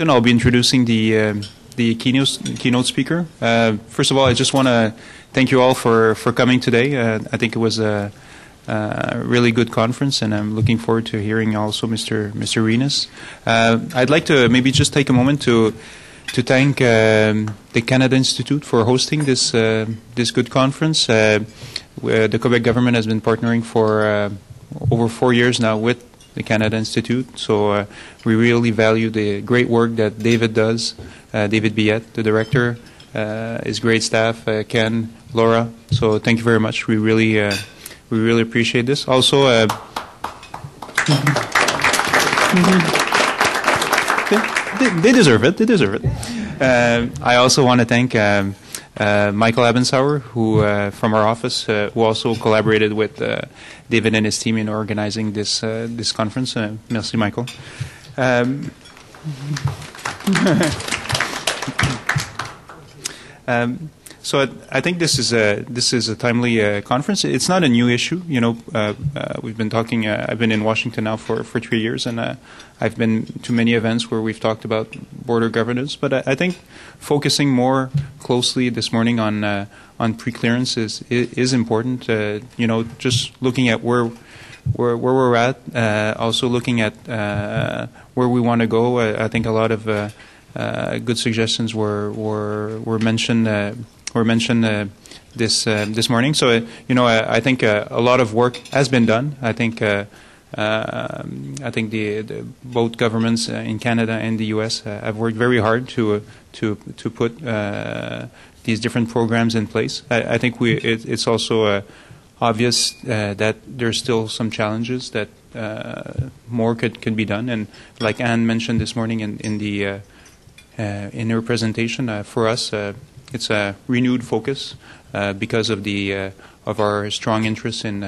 Then I'll be introducing the keynote speaker. First of all, I just want to thank you all for coming today. I think it was a really good conference, and I'm looking forward to hearing also Mr. Renas. I'd like to maybe just take a moment to thank the Canada Institute for hosting this good conference. The Quebec government has been partnering for over 4 years now with the Canada Institute, so we really value the great work that David does, David Biette, the director, his great staff, Ken, Laura. So thank you very much. We really appreciate this. Also, they deserve it. They deserve it. I also want to thank Michael Abensauer, who from our office, who also collaborated with David and his team in organizing this conference. Merci, Michael. So I think this is a timely conference. It's not a new issue. You know, we've been talking. I've been in Washington now for 3 years, and I've been to many events where we've talked about border governance. But I think focusing more closely this morning on preclearance is important. You know, just looking at where we're at, also looking at where we want to go. I think a lot of good suggestions were mentioned. This morning. So you know, I think a lot of work has been done. I think the both governments in Canada and the U.S. Have worked very hard to put these different programs in place. I think it's also obvious that there's still some challenges that more could be done. And like Anne mentioned this morning in her presentation, for us. It's a renewed focus because of our strong interest in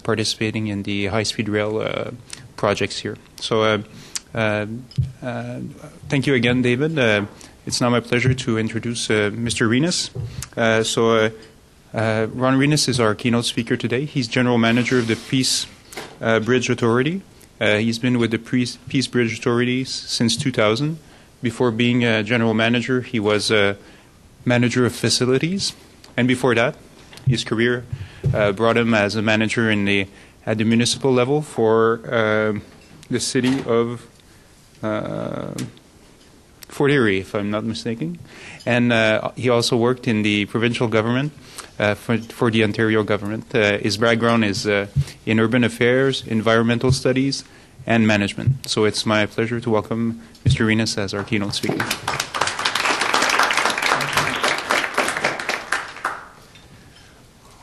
participating in the high-speed rail projects here. So thank you again, David. It's now my pleasure to introduce Mr. Renas. Ron Renas is our keynote speaker today. He's General Manager of the Peace Bridge Authority. He's been with the Peace Bridge Authority since 2000. Before being a general manager, he was a manager of facilities, and before that, his career brought him as a manager at the municipal level for the city of Fort Erie, if I'm not mistaken. And he also worked in the provincial government for the Ontario government. His background is in urban affairs, environmental studies, and management. So it's my pleasure to welcome Mr. Renas as our keynote speaker.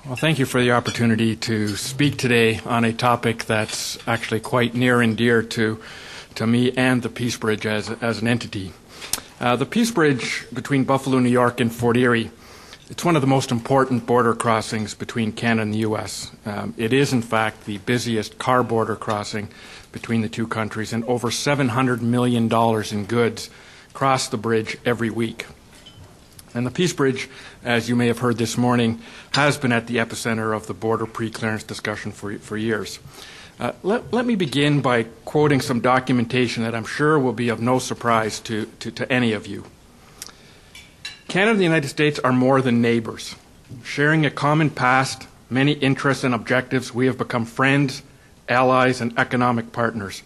Well, thank you for the opportunity to speak today on a topic that's actually quite near and dear to me and the Peace Bridge as an entity. The Peace Bridge between Buffalo, New York and Fort Erie, it's one of the most important border crossings between Canada and the U.S. It is, in fact, the busiest car border crossing between the two countries, and over $700 million in goods cross the bridge every week. And the Peace Bridge, as you may have heard this morning, has been at the epicenter of the border preclearance discussion for years. Let me begin by quoting some documentation that I'm sure will be of no surprise to any of you. Canada and the United States are more than neighbors. Sharing a common past, many interests and objectives, we have become friends, allies, and economic partners.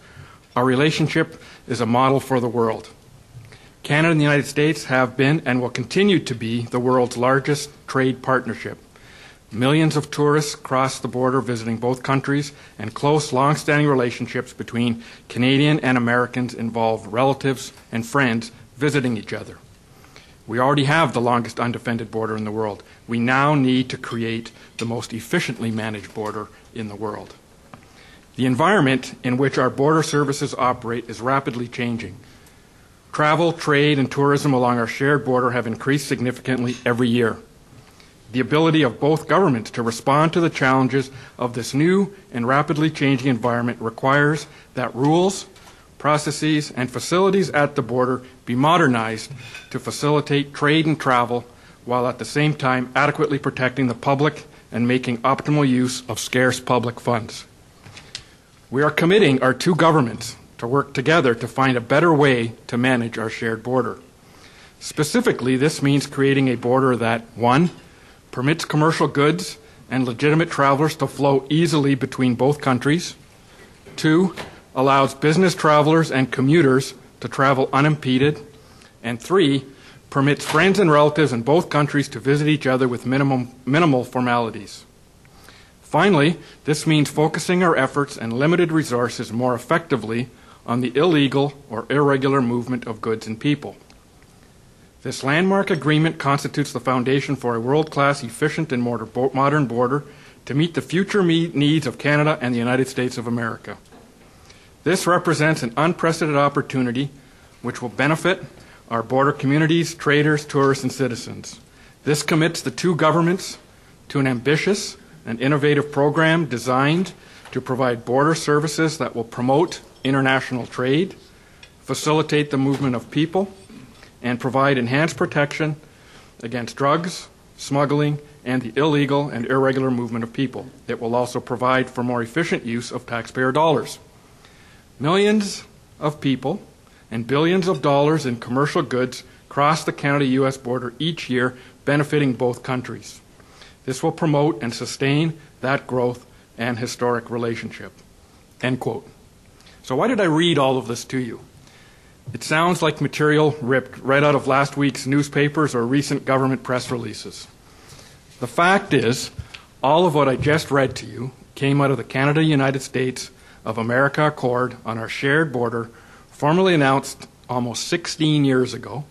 Our relationship is a model for the world. Canada and the United States have been and will continue to be the world's largest trade partnership. Millions of tourists cross the border visiting both countries, and close, long-standing relationships between Canadian and Americans involve relatives and friends visiting each other. We already have the longest undefended border in the world. We now need to create the most efficiently managed border in the world. The environment in which our border services operate is rapidly changing. Travel, trade, and tourism along our shared border have increased significantly every year. The ability of both governments to respond to the challenges of this new and rapidly changing environment requires that rules, processes, and facilities at the border be modernized to facilitate trade and travel, while at the same time adequately protecting the public and making optimal use of scarce public funds. We are committing our two governments to work together to find a better way to manage our shared border. Specifically, this means creating a border that, 1, permits commercial goods and legitimate travelers to flow easily between both countries, 2, allows business travelers and commuters to travel unimpeded, and 3, permits friends and relatives in both countries to visit each other with minimal formalities. Finally, this means focusing our efforts and limited resources more effectively on the illegal or irregular movement of goods and people. This landmark agreement constitutes the foundation for a world-class, efficient, and modern border to meet the future needs of Canada and the United States of America. This represents an unprecedented opportunity which will benefit our border communities, traders, tourists, and citizens. This commits the two governments to an ambitious and innovative program designed to provide border services that will promote international trade, facilitate the movement of people, and provide enhanced protection against drugs, smuggling, and the illegal and irregular movement of people. It will also provide for more efficient use of taxpayer dollars. Millions of people and billions of dollars in commercial goods cross the Canada-U.S. border each year, benefiting both countries. This will promote and sustain that growth and historic relationship." End quote. So why did I read all of this to you? It sounds like material ripped right out of last week's newspapers or recent government press releases. The fact is, all of what I just read to you came out of the Canada-United States of America Accord on our shared border, formally announced almost 16 years ago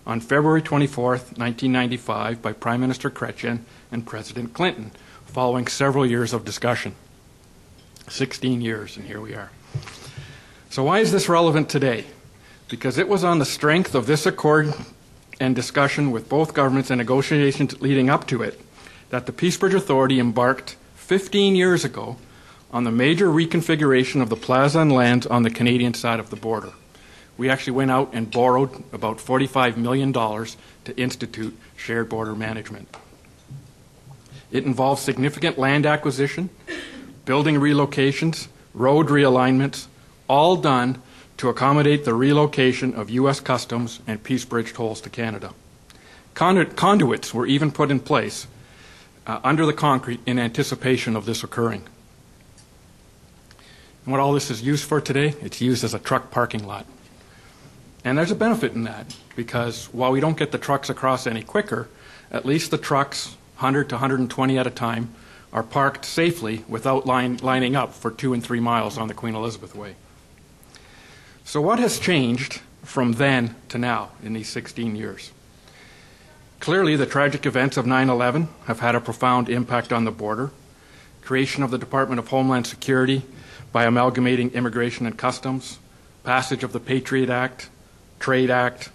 on February 24th, 1995 by Prime Minister Chrétien and President Clinton, following several years of discussion. 16 years, and here we are. So why is this relevant today? Because it was on the strength of this accord and discussion with both governments and negotiations leading up to it that the Peace Bridge Authority embarked 15 years ago on the major reconfiguration of the plaza and lands on the Canadian side of the border. We actually went out and borrowed about $45 million to institute shared border management. It involves significant land acquisition, building relocations, road realignments, all done to accommodate the relocation of U.S. customs and Peace Bridge tolls to Canada. Conduits were even put in place under the concrete in anticipation of this occurring. And what all this is used for today, it's used as a truck parking lot. And there's a benefit in that, because while we don't get the trucks across any quicker, at least the trucks, 100 to 120 at a time, are parked safely without lining up for 2 and 3 miles on the Queen Elizabeth Way. So what has changed from then to now in these 16 years? Clearly, the tragic events of 9/11 have had a profound impact on the border. Creation of the Department of Homeland Security by amalgamating immigration and customs, passage of the Patriot Act, Trade Act,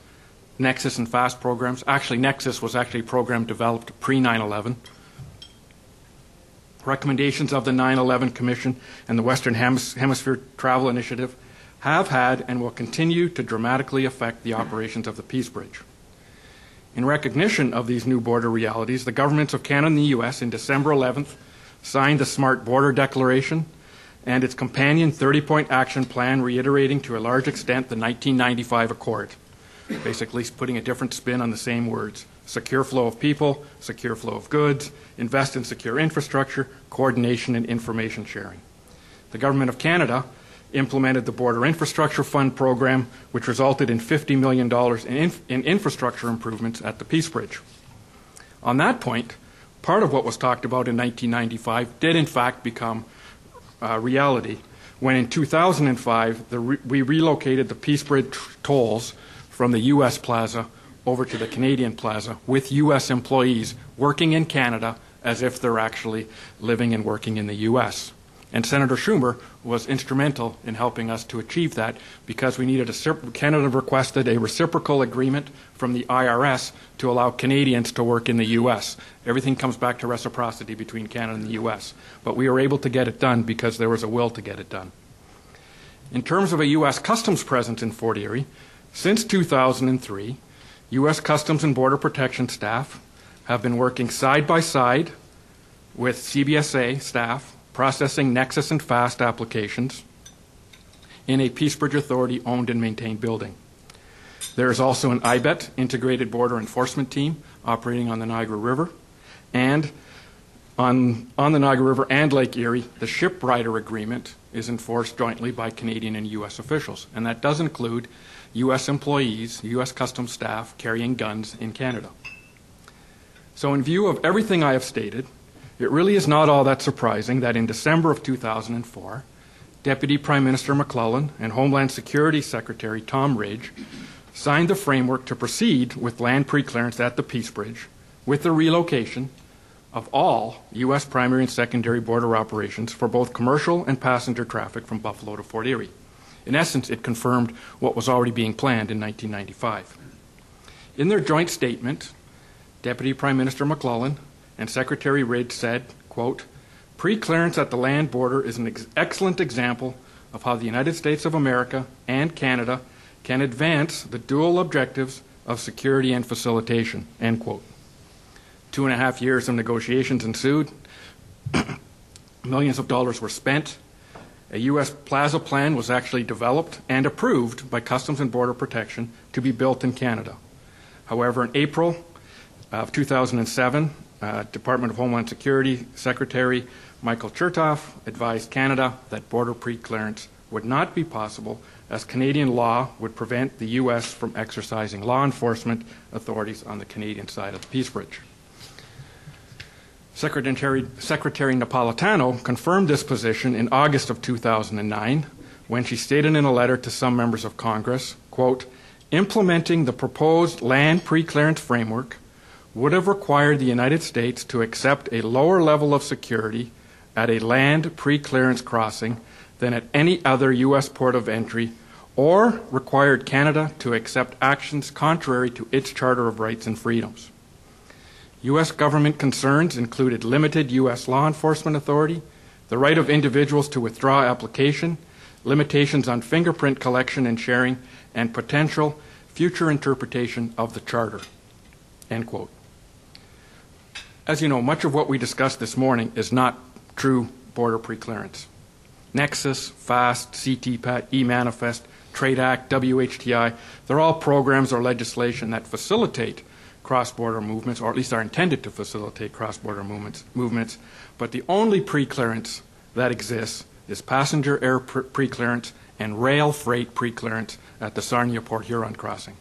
Nexus and FAST programs. Actually, Nexus was actually a program developed pre-9/11. Recommendations of the 9/11 Commission and the Western Hemisphere Travel Initiative have had and will continue to dramatically affect the operations of the Peace Bridge. In recognition of these new border realities, the governments of Canada and the U.S. in December 11th signed the Smart Border Declaration and its companion 30-point action plan, reiterating to a large extent the 1995 Accord, basically putting a different spin on the same words: secure flow of people, secure flow of goods, invest in secure infrastructure, coordination and information sharing. The Government of Canada implemented the Border Infrastructure Fund program, which resulted in $50 million in infrastructure improvements at the Peace Bridge. On that point, part of what was talked about in 1995 did in fact become reality when in 2005 we relocated the Peace Bridge tolls from the U.S. Plaza over to the Canadian Plaza with U.S. employees working in Canada as if they're actually living and working in the U.S. And Senator Schumer was instrumental in helping us to achieve that, because we needed Canada requested a reciprocal agreement from the IRS to allow Canadians to work in the U.S. Everything comes back to reciprocity between Canada and the U.S. But we were able to get it done because there was a will to get it done. In terms of a U.S. Customs presence in Fort Erie, since 2003, U.S. Customs and Border Protection staff have been working side by side with CBSA staff, processing Nexus and FAST applications, in a Peace Bridge Authority owned and maintained building. There is also an IBET, Integrated Border Enforcement Team, operating on the Niagara River. And on the Niagara River and Lake Erie, the ship rider agreement is enforced jointly by Canadian and U.S. officials. And that does include U.S. employees, U.S. Customs staff carrying guns in Canada. So in view of everything I have stated, it really is not all that surprising that in December of 2004, Deputy Prime Minister McClellan and Homeland Security Secretary Tom Ridge signed the framework to proceed with land preclearance at the Peace Bridge with the relocation of all U.S. primary and secondary border operations for both commercial and passenger traffic from Buffalo to Fort Erie. In essence, it confirmed what was already being planned in 1995. In their joint statement, Deputy Prime Minister McClellan and Secretary Ridge said, quote, "Preclearance at the land border is an excellent example of how the United States of America and Canada can advance the dual objectives of security and facilitation," end quote. 2.5 years of negotiations ensued. Millions of dollars were spent. A U.S. Plaza plan was actually developed and approved by Customs and Border Protection to be built in Canada. However, in April of 2007, Department of Homeland Security Secretary Michael Chertoff advised Canada that border preclearance would not be possible as Canadian law would prevent the U.S. from exercising law enforcement authorities on the Canadian side of the Peace Bridge. Secretary Napolitano confirmed this position in August of 2009 when she stated in a letter to some members of Congress, quote, "Implementing the proposed land preclearance framework would have required the United States to accept a lower level of security at a land preclearance crossing than at any other U.S. port of entry, or required Canada to accept actions contrary to its Charter of Rights and Freedoms. U.S. government concerns included limited U.S. law enforcement authority, the right of individuals to withdraw application, limitations on fingerprint collection and sharing, and potential future interpretation of the Charter," end quote. As you know, much of what we discussed this morning is not true border preclearance. Nexus, FAST, CTPAT, eManifest, Trade Act, WHTI, they're all programs or legislation that facilitate cross-border movements, or at least are intended to facilitate cross-border movements. But the only preclearance that exists is passenger air preclearance and rail freight preclearance at the Sarnia Port Huron crossing.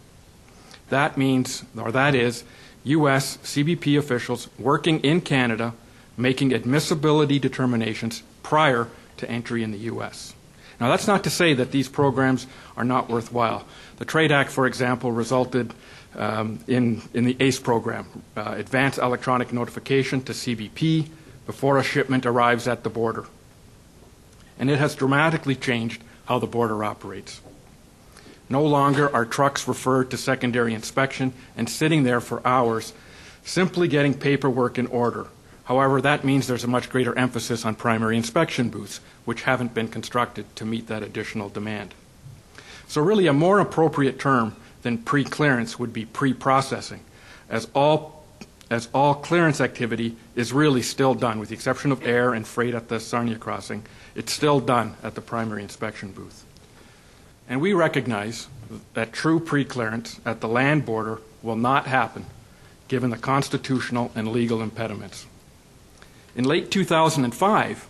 That means, or that is, U.S. CBP officials working in Canada making admissibility determinations prior to entry in the U.S. Now, that's not to say that these programs are not worthwhile. The Trade Act, for example, resulted in the ACE program, Advanced Electronic Notification to CBP before a shipment arrives at the border. And it has dramatically changed how the border operates. No longer are trucks referred to secondary inspection and sitting there for hours, simply getting paperwork in order. However, that means there's a much greater emphasis on primary inspection booths, which haven't been constructed to meet that additional demand. So really, a more appropriate term than pre-clearance would be pre-processing, as all clearance activity is really still done, with the exception of air and freight at the Sarnia crossing. It's still done at the primary inspection booth. And we recognize that true pre-clearance at the land border will not happen, given the constitutional and legal impediments. In late 2005,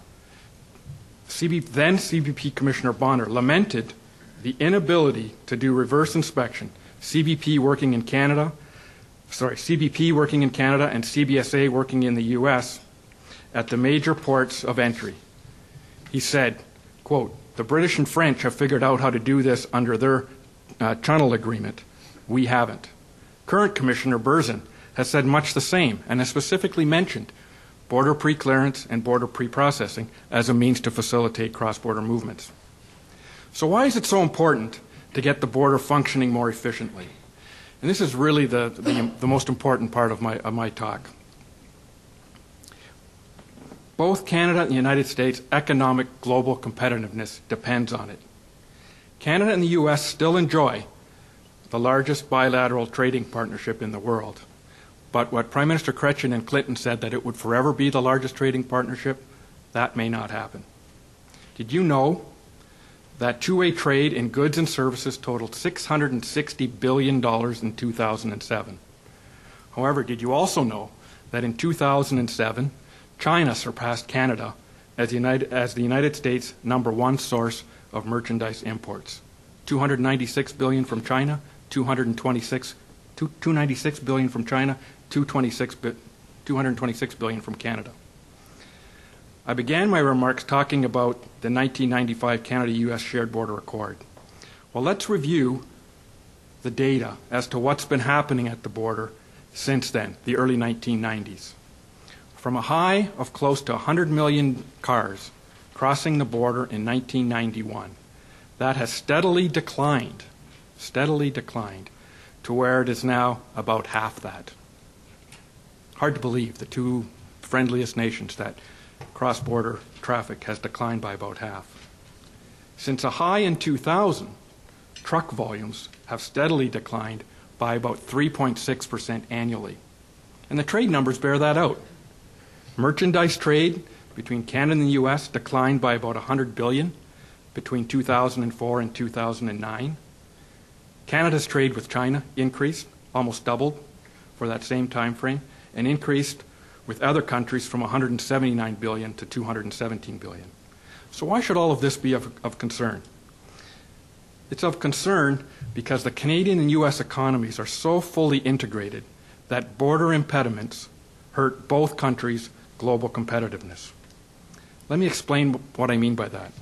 then CBP Commissioner Bonner lamented the inability to do reverse inspection. CBP working in Canada and CBSA working in the U.S. at the major ports of entry. He said, quote, "The British and French have figured out how to do this under their tunnel agreement. We haven't." Current Commissioner Berzin has said much the same and has specifically mentioned border preclearance and border pre-processing as a means to facilitate cross-border movements. So why is it so important to get the border functioning more efficiently? And this is really the most important part of my talk. Both Canada and the United States' economic global competitiveness depends on it. Canada and the U.S. still enjoy the largest bilateral trading partnership in the world. But what Prime Minister Chrétien and Clinton said, that it would forever be the largest trading partnership, that may not happen. Did you know that two-way trade in goods and services totaled $660 billion in 2007. However, did you also know that in 2007, China surpassed Canada as the United States' #1 source of merchandise imports? $296 billion from China, $296 billion from China, $226 billion from Canada. I began my remarks talking about the 1995 Canada-U.S. Shared Border Accord. Well, let's review the data as to what's been happening at the border since then, the early 1990s. From a high of close to 100 million cars crossing the border in 1991, that has steadily declined to where it is now about half that. Hard to believe, the two friendliest nations, that cross-border traffic has declined by about half. Since a high in 2000, truck volumes have steadily declined by about 3.6% annually. And the trade numbers bear that out. Merchandise trade between Canada and the U.S. declined by about $100 billion between 2004 and 2009. Canada's trade with China increased, almost doubled for that same time frame, and increased with other countries from $179 billion to $217 billion. So why should all of this be of concern? It's of concern because the Canadian and U.S. economies are so fully integrated that border impediments hurt both countries' global competitiveness. Let me explain what I mean by that.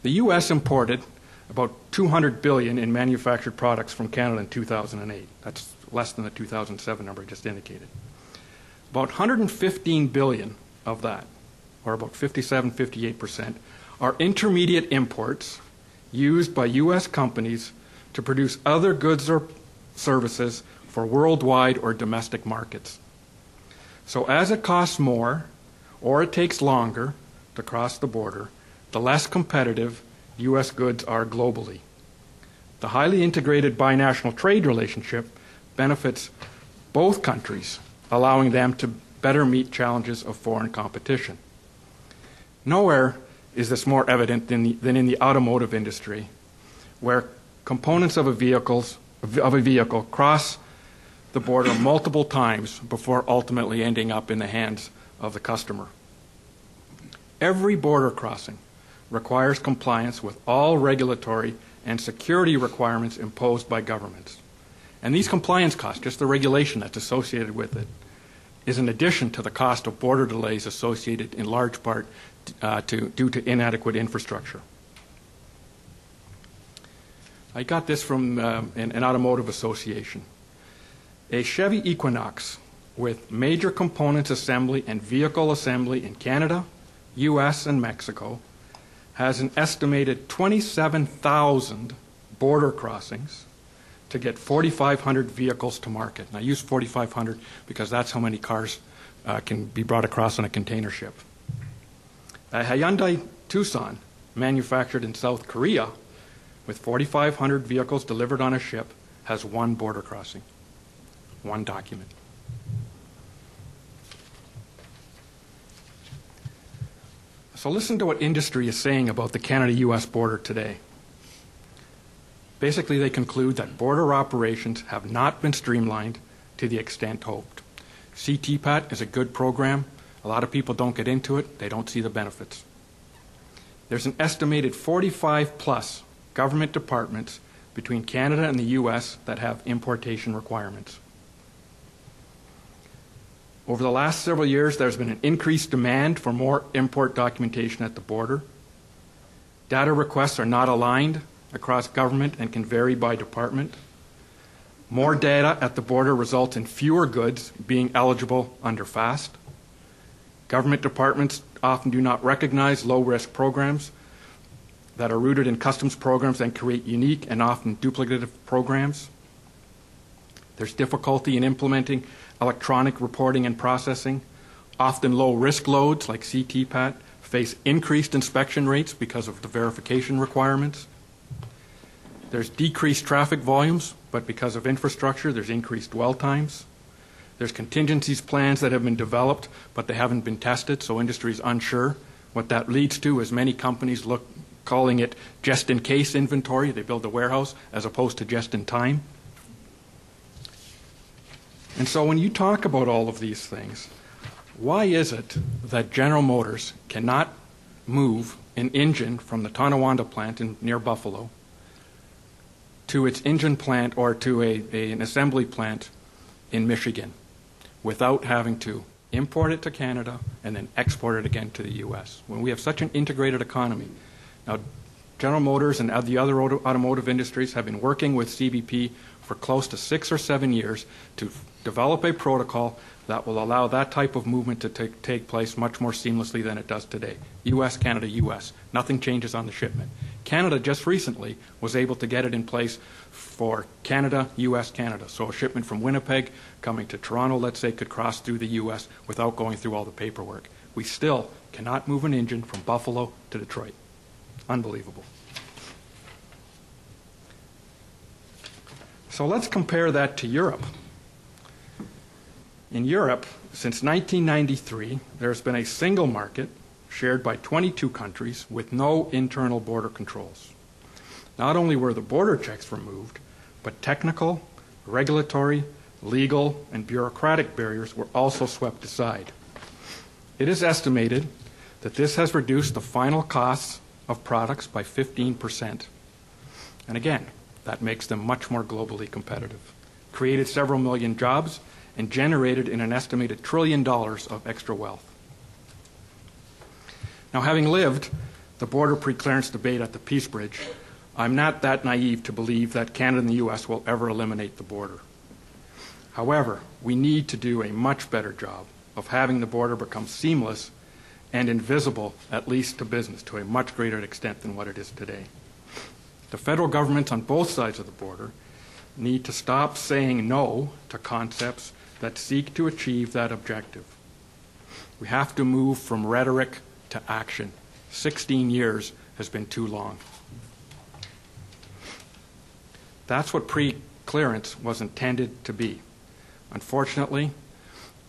The U.S. imported about $200 billion in manufactured products from Canada in 2008. That's less than the 2007 number I just indicated. About $115 billion of that, or about 57-58%, are intermediate imports used by U.S. companies to produce other goods or services for worldwide or domestic markets. So as it costs more, or it takes longer to cross the border, the less competitive U.S. goods are globally. The highly integrated binational trade relationship benefits both countries, allowing them to better meet challenges of foreign competition. Nowhere is this more evident than in the automotive industry, where components of a vehicle cross the border multiple times before ultimately ending up in the hands of the customer. Every border crossing requires compliance with all regulatory and security requirements imposed by governments. And these compliance costs, just the regulation that's associated with it, is in addition to the cost of border delays associated in large part due to inadequate infrastructure. I got this from an automotive association. A Chevy Equinox with major components assembly and vehicle assembly in Canada, U.S., and Mexico has an estimated 27,000 border crossings to get 4,500 vehicles to market. And I use 4,500 because that's how many cars can be brought across on a container ship. A Hyundai Tucson, manufactured in South Korea, with 4,500 vehicles delivered on a ship, has one border crossing, one document. So listen to what industry is saying about the Canada-U.S. border today. Basically, they conclude that border operations have not been streamlined to the extent hoped. CTPAT is a good program. A lot of people don't get into it. They don't see the benefits. There's an estimated 45-plus government departments between Canada and the U.S. that have importation requirements. Over the last several years, there's been an increased demand for more import documentation at the border. Data requests are not aligned across government and can vary by department. More data at the border results in fewer goods being eligible under FAST. Government departments often do not recognize low-risk programs that are rooted in customs programs and create unique and often duplicative programs. There's difficulty in implementing electronic reporting and processing. Often low-risk loads like CTPAT face increased inspection rates because of the verification requirements. There's decreased traffic volumes, but because of infrastructure, there's increased dwell times. There's contingencies plans that have been developed, but they haven't been tested, so industry is unsure. What that leads to is many companies look calling it just-in-case inventory. They build a warehouse as opposed to just-in-time. And so when you talk about all of these things, why is it that General Motors cannot move an engine from the Tonawanda plant near Buffalo to its engine plant or to an assembly plant in Michigan without having to import it to Canada and then export it again to the U.S. when we have such an integrated economy? Now, General Motors and the other automotive industries have been working with CBP for close to 6 or 7 years to develop a protocol that will allow that type of movement to take place much more seamlessly than it does today. U.S., Canada, U.S. Nothing changes on the shipment. Canada just recently was able to get it in place for Canada, U.S., Canada. So a shipment from Winnipeg coming to Toronto, let's say, could cross through the U.S. without going through all the paperwork. We still cannot move an engine from Buffalo to Detroit. Unbelievable. So let's compare that to Europe. In Europe, since 1993, there's been a single market shared by 22 countries with no internal border controls. Not only were the border checks removed, but technical, regulatory, legal, and bureaucratic barriers were also swept aside. It is estimated that this has reduced the final costs of products by 15%. And again, that makes them much more globally competitive. Created several million jobs and generated in an estimated $1 trillion of extra wealth. Now, having lived the border preclearance debate at the Peace Bridge, I'm not that naive to believe that Canada and the U.S. will ever eliminate the border. However, we need to do a much better job of having the border become seamless and invisible, at least to business, to a much greater extent than what it is today. The federal governments on both sides of the border need to stop saying no to concepts that seek to achieve that objective. We have to move from rhetoric to action. 16 years has been too long. That's what pre-clearance was intended to be. Unfortunately,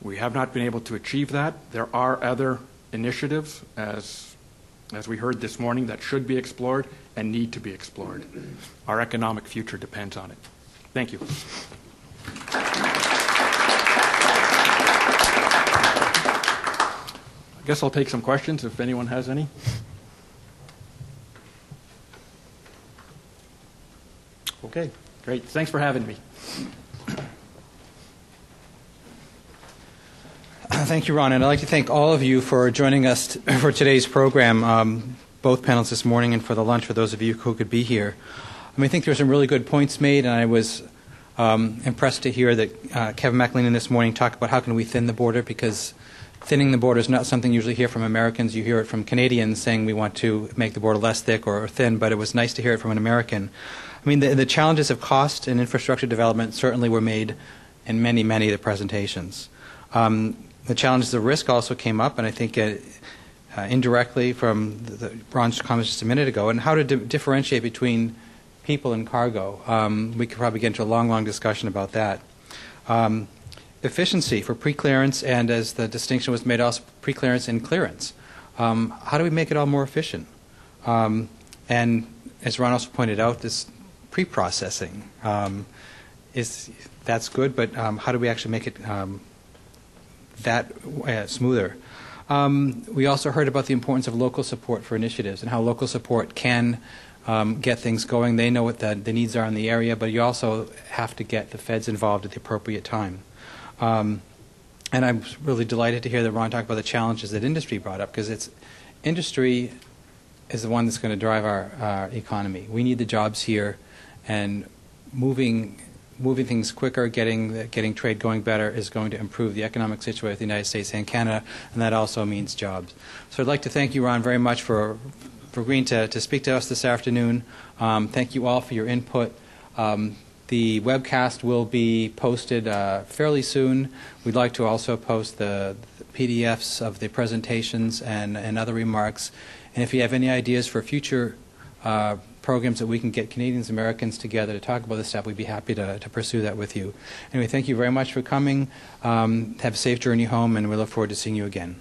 we have not been able to achieve that. There are other initiatives, as we heard this morning, that should be explored and need to be explored. Our economic future depends on it. Thank you. I guess I'll take some questions if anyone has any. Okay, great. Thanks for having me. Thank you, Ron, and I'd like to thank all of you for joining us for today's program, both panels this morning and for the lunch for those of you who could be here. I think there were some really good points made, and I was impressed to hear that Kevin McAleenan this morning talked about how can we thin the border, because thinning the border is not something you usually hear from Americans. You hear it from Canadians saying we want to make the border less thick or thin, but it was nice to hear it from an American. I mean, the challenges of cost and infrastructure development certainly were made in many, many of the presentations. The challenges of risk also came up, and I think indirectly from Ron's comments just a minute ago, and how to differentiate between people and cargo. We could probably get into a long, long discussion about that. Efficiency for preclearance, and as the distinction was made, also preclearance and clearance. How do we make it all more efficient? And as Ron also pointed out, this pre-processing that's good, but how do we actually make it smoother? We also heard about the importance of local support for initiatives and how local support can get things going. They know what the needs are in the area, but you also have to get the feds involved at the appropriate time. And I'm really delighted to hear that Ron talked about the challenges that industry brought up, because industry is the one that's going to drive our economy. We need the jobs here, and moving things quicker, getting trade going better is going to improve the economic situation of the United States and Canada, and that also means jobs. So I'd like to thank you, Ron, very much for agreeing to speak to us this afternoon. Thank you all for your input. The webcast will be posted fairly soon. We'd like to also post the PDFs of the presentations and other remarks. And if you have any ideas for future programs that we can get Canadians, Americans together to talk about this stuff, we'd be happy to pursue that with you. Anyway, thank you very much for coming. Have a safe journey home, and we look forward to seeing you again.